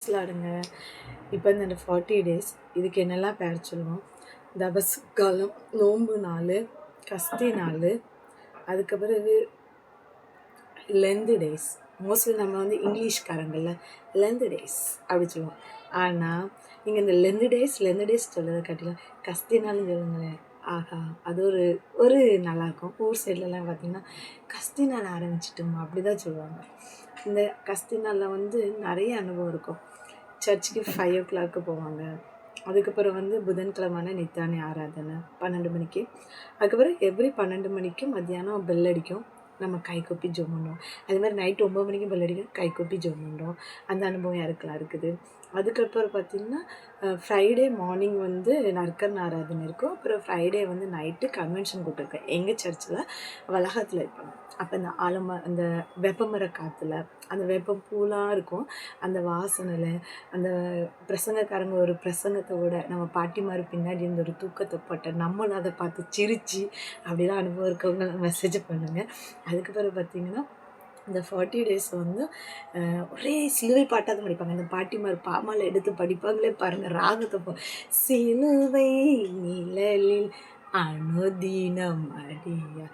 விளாடுங்க. இப்போ இந்த 40 டேஸ் இதுக்கு என்னெல்லாம் பேர் சொல்லுவோம்? தபசு காலம், நோன்பு நாள், கஸ்தி நாள், அதுக்கு பிறகு லெந்து டேஸ். மோஸ்ட்லி நம்ம வந்து இங்கிலீஷ்காரங்கள்ல லெந்து டேஸ் அப்படி சொல்லுவோம். ஆனால் நீங்கள் இந்த லெந்து டேஸ் சொல்கிறத காட்டிலும் கஸ்தி நாள்னு சொல்லுங்களேன். ஆஹா, அது ஒரு ஒரு நல்லாயிருக்கும். ஊர் சைட்லலாம் பார்த்திங்கன்னா கஸ்தி நாள் ஆரம்பிச்சிட்டோமா அப்படி தான் சொல்லுவாங்க. இந்த கஸ்தி நாளில் வந்து நிறைய அனுபவம் இருக்கும். சர்ச்சுக்கு 5 o'clock போவாங்க. அதுக்கப்புறம் வந்து புதன்கிழமை நித்தானி ஆராதனை 12 மணிக்கு. அதுக்கப்புறம் எவ்ரி 12 மணிக்கும் மத்தியானம் பெல் அடிக்கும், நம்ம கை கொப்பி ஜெபம் பண்ணுவோம். அது மாதிரி நைட்டு 9 மணிக்கு பெல் அடிக்கும், கை கொப்பி ஜெபம் பண்ணுறோம். அந்த அனுபவம் யாருக்கெல்லாம் இருக்குது. அதுக்கப்புறம் பார்த்திங்கன்னா ஃப்ரைடே மார்னிங் வந்து நற்கரண ஆராதனை இருக்கும். அப்புறம் ஃப்ரைடே வந்து நைட்டு கன்வென்ஷன் கூப்பிட்டுருக்கேன். எங்கள் சர்ச்சில் வளாகத்தில் இருப்பாங்க. அப்போ அந்த வேப்பமர காற்றுல அந்த வேப்பம் பூலாம் இருக்கும், அந்த வாசனையில் அந்த பிரசங்கக்காரங்க ஒரு பிரசங்கத்தோட நம்ம பாட்டிமார் பின்னாடி இருந்த ஒரு தூக்கத்தை போட்ட நம்மளும் அதை பார்த்து சிரித்து அப்படிலாம் அனுபவம் இருக்கவங்க மெசேஜ் பண்ணுங்கள். அதுக்கப்புறம் பார்த்திங்கன்னா இந்த 40 டேஸ் வந்து ஒரே சிலுவை பாட்டாக தான் படிப்பாங்க. அந்த பாட்டிமார் பாமாலை எடுத்து படிப்பாங்களே பாருங்கள், ராகத்தை சிலுவை நிழலில் அனுதினம் அடியா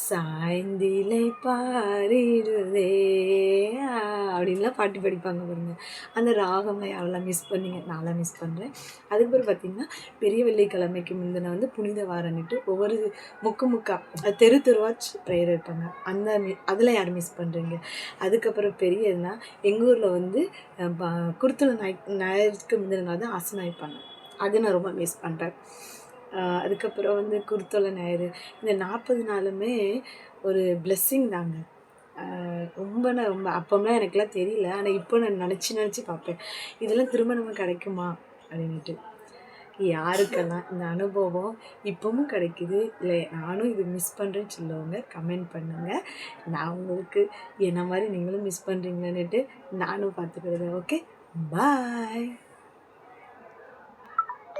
சாய்ந்திலை பாரிடுதே அப்படின்லாம் பாட்டு படிப்பாங்க பாருங்க. அந்த ராகம்லாம் யாரெல்லாம் மிஸ் பண்ணீங்க? நான்லாம் மிஸ் பண்ணுறேன். அதுக்கப்புறம் பார்த்திங்கன்னா பெரிய வெள்ளிக்கிழமைக்கு முந்தின வந்து புனித வாரன்ட்டு ஒவ்வொரு முக்கா தெருவாச்சு ப்ரேயர் வைப்பாங்க. அதில் யார் மிஸ் பண்ணுறீங்க? அதுக்கப்புறம் பெரியதுன்னா எங்கள் ஊரில் வந்து குருத்தல ஞாயிற்றுக்கு முந்தின நாள் தான் ஆசனம் வைப்பாங்க. அது நான் ரொம்ப மிஸ் பண்ணுறேன். அதுக்கப்புறம் வந்து குருத்தோலை ஞாயிறு இந்த 40 நாளுமே ஒரு பிளெஸ்ஸிங் தாங்க. ரொம்ப அப்போம்லாம் எனக்குலாம் தெரியல. ஆனால் இப்போ நான் நினச்சி பார்ப்பேன், இதெல்லாம் திரும்ப நமக்கு கிடைக்குமா அப்படின்ட்டு. யாருக்கெல்லாம் இந்த அனுபவம் இப்போவும் கிடைக்குது இல்லை நானும் இது மிஸ் பண்ணுறேன்னு சொல்லுவாங்க, கமெண்ட் பண்ணுங்கள். நான் உங்களுக்கு என்ன மாதிரி நீங்களும் மிஸ் பண்ணுறீங்கன்னுட்டு நானும் பார்த்துக்கிறேன். ஓகே, பாய்.